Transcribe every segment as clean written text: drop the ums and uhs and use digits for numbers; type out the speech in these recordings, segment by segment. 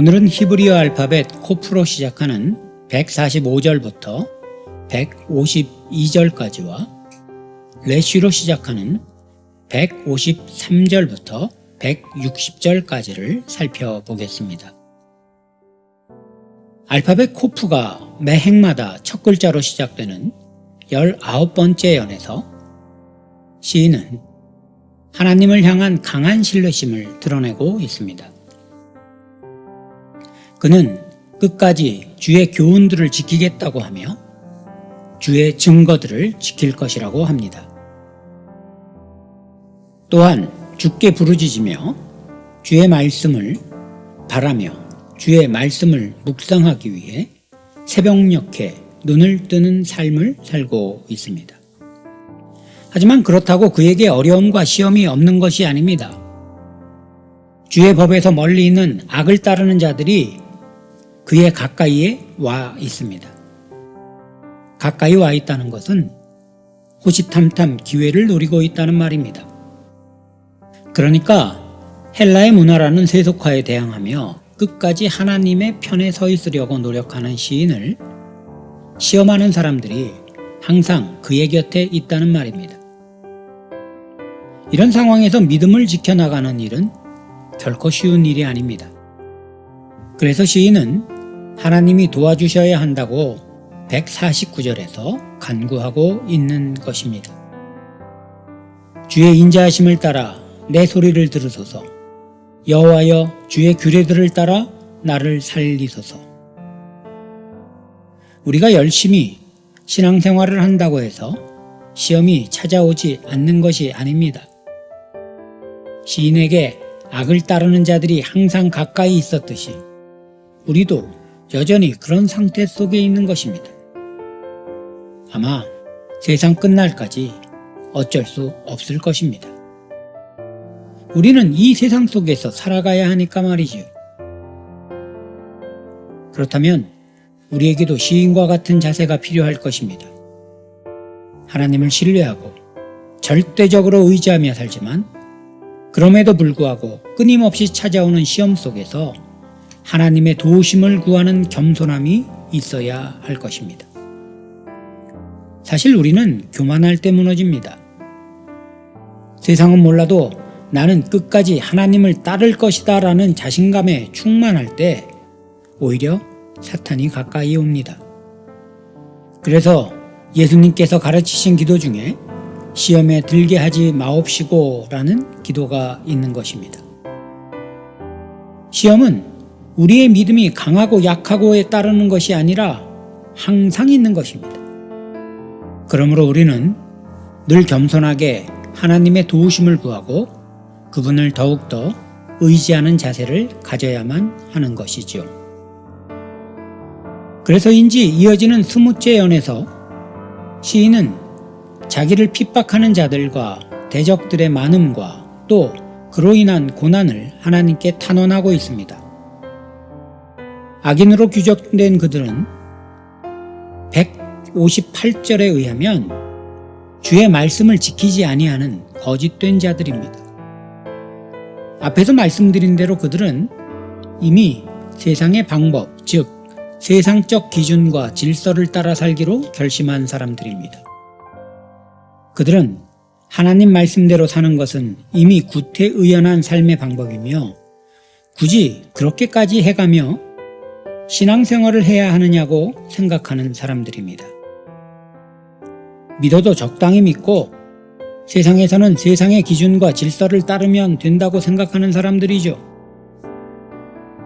오늘은 히브리어 알파벳 코프로 시작하는 145절부터 152절까지와 레쉬로 시작하는 153절부터 160절까지를 살펴보겠습니다. 알파벳 코프가 매 행마다 첫 글자로 시작되는 19번째 연에서 시인은 하나님을 향한 강한 신뢰심을 드러내고 있습니다. 그는 끝까지 주의 교훈들을 지키겠다고 하며 주의 증거들을 지킬 것이라고 합니다. 또한 주께 부르짖으며 주의 말씀을 바라며 주의 말씀을 묵상하기 위해 새벽녘에 눈을 뜨는 삶을 살고 있습니다. 하지만 그렇다고 그에게 어려움과 시험이 없는 것이 아닙니다. 주의 법에서 멀리 있는 악을 따르는 자들이 그의 가까이에 와 있습니다. 가까이 와 있다는 것은 호시탐탐 기회를 노리고 있다는 말입니다. 그러니까 헬라의 문화라는 세속화에 대항하며 끝까지 하나님의 편에 서 있으려고 노력하는 시인을 시험하는 사람들이 항상 그의 곁에 있다는 말입니다. 이런 상황에서 믿음을 지켜나가는 일은 결코 쉬운 일이 아닙니다. 그래서 시인은 하나님이 도와주셔야 한다고 149절에서 간구하고 있는 것입니다. 주의 인자하심을 따라 내 소리를 들으소서. 여호와여 주의 규례들을 따라 나를 살리소서. 우리가 열심히 신앙생활을 한다고 해서 시험이 찾아오지 않는 것이 아닙니다. 시인에게 악을 따르는 자들이 항상 가까이 있었듯이 우리도 여전히 그런 상태 속에 있는 것입니다. 아마 세상 끝날까지 어쩔 수 없을 것입니다. 우리는 이 세상 속에서 살아가야 하니까 말이지요. 그렇다면 우리에게도 시인과 같은 자세가 필요할 것입니다. 하나님을 신뢰하고 절대적으로 의지하며 살지만 그럼에도 불구하고 끊임없이 찾아오는 시험 속에서 하나님의 도우심을 구하는 겸손함이 있어야 할 것입니다. 사실 우리는 교만할 때 무너집니다. 세상은 몰라도 나는 끝까지 하나님을 따를 것이다 라는 자신감에 충만할 때 오히려 사탄이 가까이 옵니다. 그래서 예수님께서 가르치신 기도 중에 시험에 들게 하지 마옵시고 라는 기도가 있는 것입니다. 시험은 우리의 믿음이 강하고 약하고에 따르는 것이 아니라 항상 있는 것입니다. 그러므로 우리는 늘 겸손하게 하나님의 도우심을 구하고 그분을 더욱더 의지하는 자세를 가져야만 하는 것이지요. 그래서인지 이어지는 20째 연에서 시인은 자기를 핍박하는 자들과 대적들의 많음과 또 그로 인한 고난을 하나님께 탄원하고 있습니다. 악인으로 규정된 그들은 158절에 의하면 주의 말씀을 지키지 아니하는 거짓된 자들입니다. 앞에서 말씀드린 대로 그들은 이미 세상의 방법, 즉 세상적 기준과 질서를 따라 살기로 결심한 사람들입니다. 그들은 하나님 말씀대로 사는 것은 이미 구태의연한 삶의 방법이며 굳이 그렇게까지 해가며 신앙생활을 해야 하느냐고 생각하는 사람들입니다. 믿어도 적당히 믿고 세상에서는 세상의 기준과 질서를 따르면 된다고 생각하는 사람들이죠.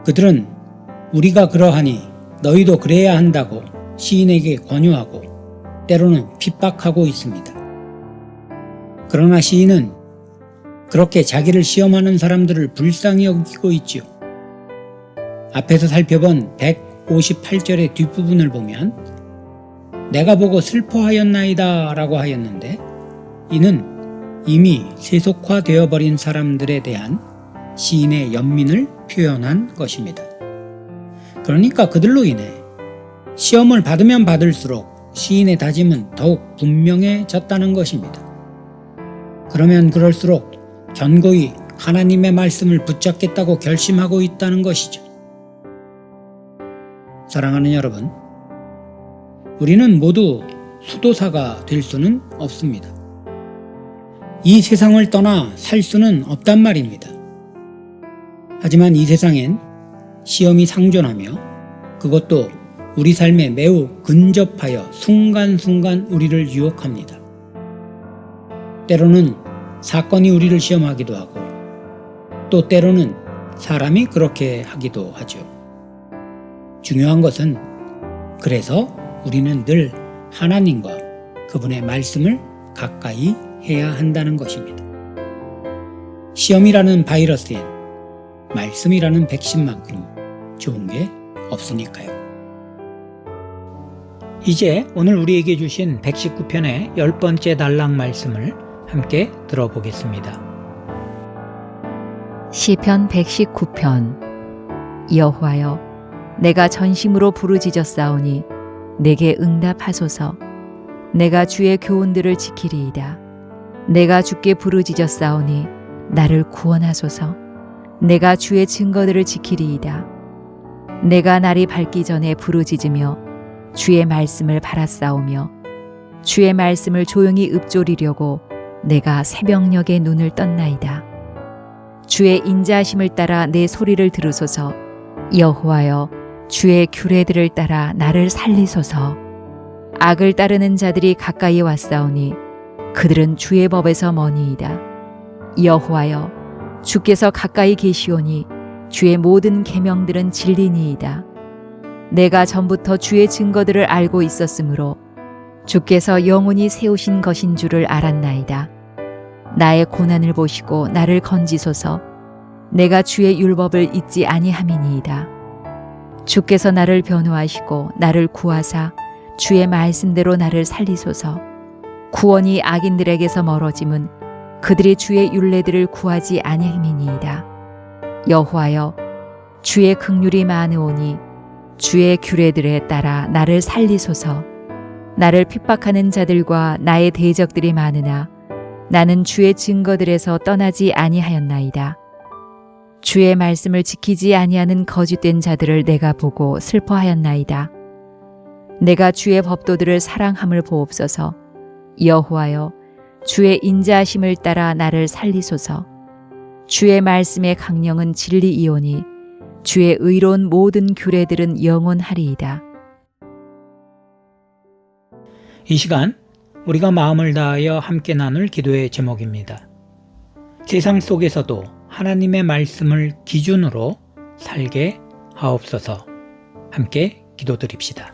그들은 우리가 그러하니 너희도 그래야 한다고 시인에게 권유하고 때로는 핍박하고 있습니다. 그러나 시인은 그렇게 자기를 시험하는 사람들을 불쌍히 여기고 있지요. 앞에서 살펴본 158절의 뒷부분을 보면 내가 보고 슬퍼하였나이다 라고 하였는데 이는 이미 세속화되어 버린 사람들에 대한 시인의 연민을 표현한 것입니다. 그러니까 그들로 인해 시험을 받으면 받을수록 시인의 다짐은 더욱 분명해졌다는 것입니다. 그러면 그럴수록 견고히 하나님의 말씀을 붙잡겠다고 결심하고 있다는 것이죠. 사랑하는 여러분, 우리는 모두 수도사가 될 수는 없습니다. 이 세상을 떠나 살 수는 없단 말입니다. 하지만 이 세상엔 시험이 상존하며 그것도 우리 삶에 매우 근접하여 순간순간 우리를 유혹합니다. 때로는 사건이 우리를 시험하기도 하고 또 때로는 사람이 그렇게 하기도 하죠. 중요한 것은 그래서 우리는 늘 하나님과 그분의 말씀을 가까이 해야 한다는 것입니다. 시험이라는 바이러스엔 말씀이라는 백신만큼 좋은 게 없으니까요. 이제 오늘 우리에게 주신 119편의 10번째 단락 말씀을 함께 들어보겠습니다. 시편 119편. 여호와여, 내가 전심으로 부르짖었사오니 내게 응답하소서. 내가 주의 교훈들을 지키리이다. 내가 주께 부르짖었사오니 나를 구원하소서. 내가 주의 증거들을 지키리이다. 내가 날이 밝기 전에 부르짖으며 주의 말씀을 바라싸우며 주의 말씀을 조용히 읊조리려고 내가 새벽녘에 눈을 떴나이다. 주의 인자하심을 따라 내 소리를 들으소서. 여호와여, 주의 규례들을 따라 나를 살리소서. 악을 따르는 자들이 가까이 왔사오니 그들은 주의 법에서 머니이다. 여호와여, 주께서 가까이 계시오니 주의 모든 계명들은 진리니이다. 내가 전부터 주의 증거들을 알고 있었으므로 주께서 영원히 세우신 것인 줄을 알았나이다. 나의 고난을 보시고 나를 건지소서. 내가 주의 율법을 잊지 아니함이니이다. 주께서 나를 변호하시고 나를 구하사 주의 말씀대로 나를 살리소서. 구원이 악인들에게서 멀어짐은 그들이 주의 율례들을 구하지 아니함이니이다. 여호와여, 주의 긍휼이 많으오니 주의 규례들에 따라 나를 살리소서. 나를 핍박하는 자들과 나의 대적들이 많으나 나는 주의 증거들에서 떠나지 아니하였나이다. 주의 말씀을 지키지 아니하는 거짓된 자들을 내가 보고 슬퍼하였나이다. 내가 주의 법도들을 사랑함을 보옵소서. 여호와여, 주의 인자하심을 따라 나를 살리소서. 주의 말씀의 강령은 진리이오니 주의 의로운 모든 규례들은 영원하리이다. 이 시간 우리가 마음을 다하여 함께 나눌 기도의 제목입니다. 세상 속에서도 하나님의 말씀을 기준으로 살게 하옵소서. 함께 기도드립시다.